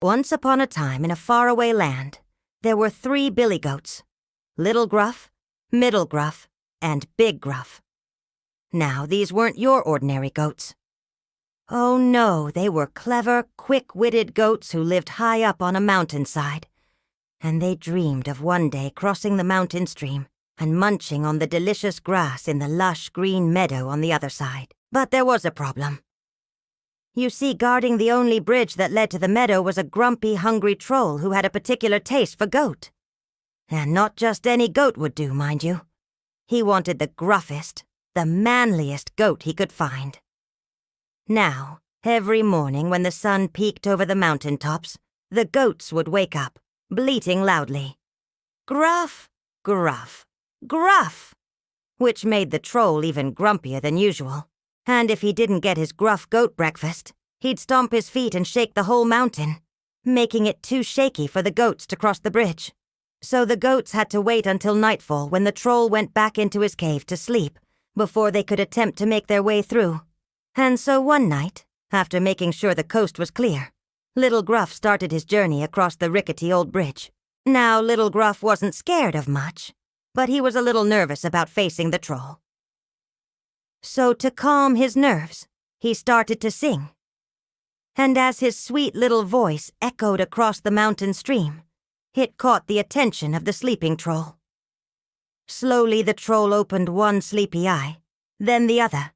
Once upon a time in a faraway land, there were 3 billy goats, Little Gruff, Middle Gruff, and Big Gruff. Now, these weren't your ordinary goats. Oh no, they were clever, quick-witted goats who lived high up on a mountainside. And they dreamed of one day crossing the mountain stream and munching on the delicious grass in the lush green meadow on the other side. But there was a problem. You see, guarding the only bridge that led to the meadow was a grumpy, hungry troll who had a particular taste for goat. And not just any goat would do, mind you. He wanted the gruffest, the manliest goat he could find. Now, every morning when the sun peeked over the mountain tops, the goats would wake up, bleating loudly, "Gruff, gruff, gruff," which made the troll even grumpier than usual. And if he didn't get his gruff goat breakfast, he'd stomp his feet and shake the whole mountain, making it too shaky for the goats to cross the bridge. So the goats had to wait until nightfall when the troll went back into his cave to sleep before they could attempt to make their way through. And so one night, after making sure the coast was clear, Little Gruff started his journey across the rickety old bridge. Now, Little Gruff wasn't scared of much, but he was a little nervous about facing the troll. So to calm his nerves, he started to sing. And as his sweet little voice echoed across the mountain stream, it caught the attention of the sleeping troll. Slowly the troll opened one sleepy eye, then the other,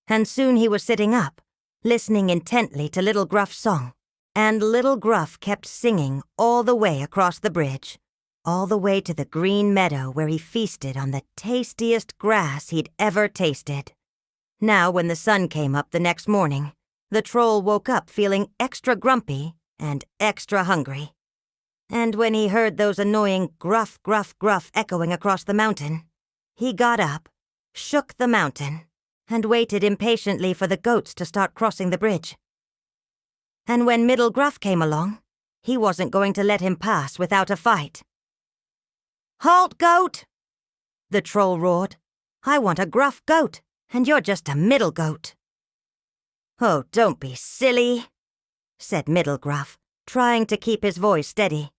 and soon he was sitting up, listening intently to Little Gruff's song. And Little Gruff kept singing all the way across the bridge, all the way to the green meadow where he feasted on the tastiest grass he'd ever tasted. Now, when the sun came up the next morning, the troll woke up feeling extra grumpy and extra hungry. And when he heard those annoying gruff, gruff, gruff echoing across the mountain, he got up, shook the mountain, and waited impatiently for the goats to start crossing the bridge. And when Middle Gruff came along, he wasn't going to let him pass without a fight. "Halt, goat!" the troll roared. "I want a gruff goat, and you're just a middle goat." "Oh, don't be silly," said Middle Gruff, trying to keep his voice steady.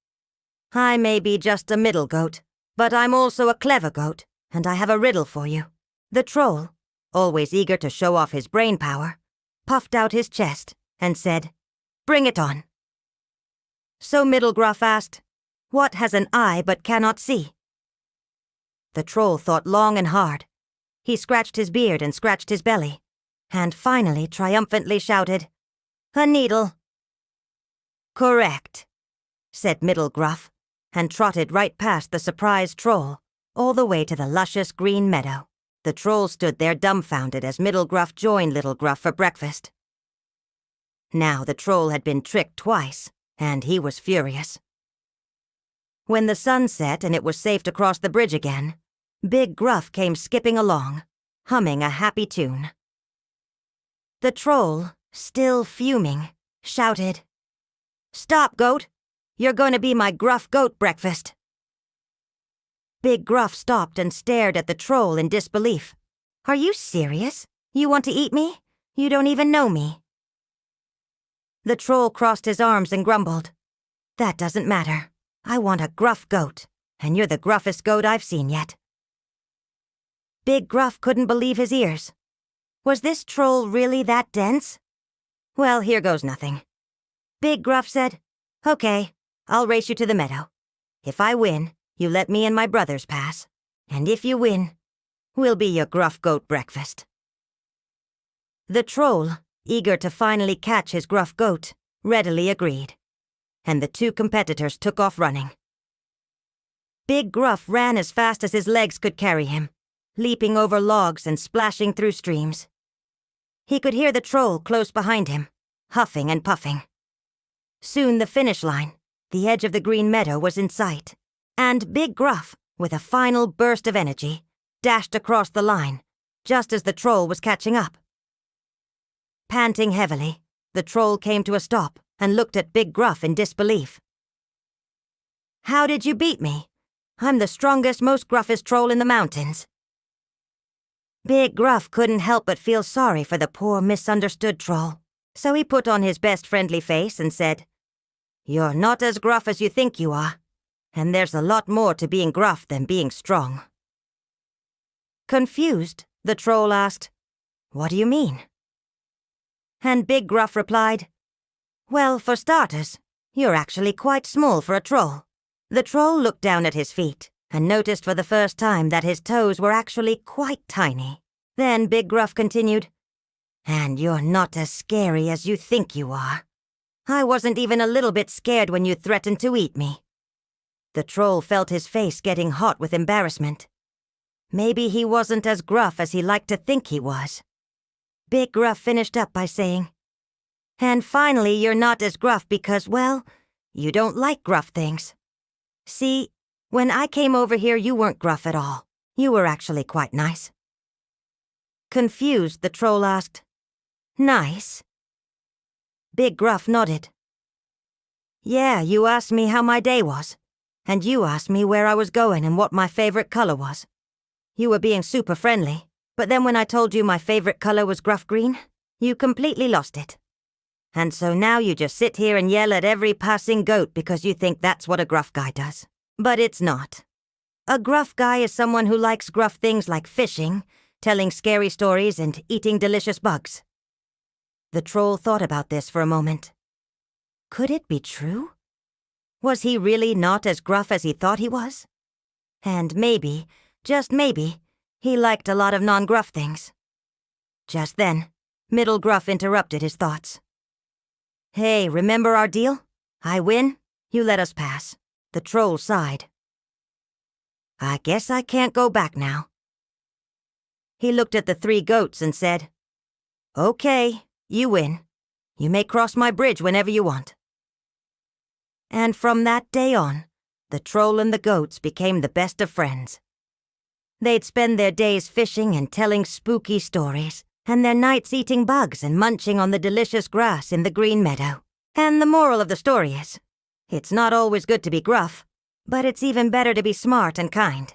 "I may be just a middle goat, but I'm also a clever goat, and I have a riddle for you." The troll, always eager to show off his brain power, puffed out his chest and said, "Bring it on." So Middle Gruff asked, "What has an eye but cannot see?" The troll thought long and hard. He scratched his beard and scratched his belly, and finally triumphantly shouted, "A needle." "Correct," said Middle Gruff, and trotted right past the surprised troll, all the way to the luscious green meadow. The troll stood there dumbfounded as Middle Gruff joined Little Gruff for breakfast. Now the troll had been tricked twice, and he was furious. When the sun set and it was safe to cross the bridge again, Big Gruff came skipping along, humming a happy tune. The troll, still fuming, shouted, "Stop, goat! You're going to be my gruff goat breakfast." Big Gruff stopped and stared at the troll in disbelief. "Are you serious? You want to eat me? You don't even know me." The troll crossed his arms and grumbled, "That doesn't matter. I want a gruff goat, and you're the gruffest goat I've seen yet." Big Gruff couldn't believe his ears. Was this troll really that dense? Well, here goes nothing. Big Gruff said, "Okay, I'll race you to the meadow. If I win, you let me and my brothers pass. And if you win, we'll be your gruff goat breakfast." The troll, eager to finally catch his gruff goat, readily agreed. And the two competitors took off running. Big Gruff ran as fast as his legs could carry him, leaping over logs and splashing through streams. He could hear the troll close behind him, huffing and puffing. Soon the finish line, the edge of the green meadow, was in sight, and Big Gruff, with a final burst of energy, dashed across the line, just as the troll was catching up. Panting heavily, the troll came to a stop and looked at Big Gruff in disbelief. "How did you beat me? I'm the strongest, most gruffest troll in the mountains." Big Gruff couldn't help but feel sorry for the poor, misunderstood troll, so he put on his best friendly face and said, You're not as gruff as you think you are, and there's a lot more to being gruff than being strong." Confused, the troll asked, "What do you mean?" And Big Gruff replied, "Well, for starters, you're actually quite small for a troll." The troll looked down at his feet and noticed for the first time that his toes were actually quite tiny. Then Big Gruff continued, "And you're not as scary as you think you are. I wasn't even a little bit scared when you threatened to eat me." The troll felt his face getting hot with embarrassment. Maybe he wasn't as gruff as he liked to think he was. Big Gruff finished up by saying, "And finally, you're not as gruff because, well, you don't like gruff things. See, when I came over here, you weren't gruff at all. You were actually quite nice." Confused, the troll asked, "Nice?" Big Gruff nodded. "Yeah, you asked me how my day was, and you asked me where I was going and what my favorite color was. You were being super friendly, but then when I told you my favorite color was gruff green, you completely lost it. And so now you just sit here and yell at every passing goat because you think that's what a gruff guy does. But it's not. A gruff guy is someone who likes gruff things like fishing, telling scary stories, and eating delicious bugs." The troll thought about this for a moment. Could it be true? Was he really not as gruff as he thought he was? And maybe, just maybe, he liked a lot of non-gruff things. Just then, Middle Gruff interrupted his thoughts. "Hey, remember our deal? I win, you let us pass." The troll sighed. "I guess I can't go back now." He looked at the three goats and said, "Okay, you win. You may cross my bridge whenever you want." And from that day on, the troll and the goats became the best of friends. They'd spend their days fishing and telling spooky stories, and their nights eating bugs and munching on the delicious grass in the green meadow. And the moral of the story is, it's not always good to be gruff, but it's even better to be smart and kind.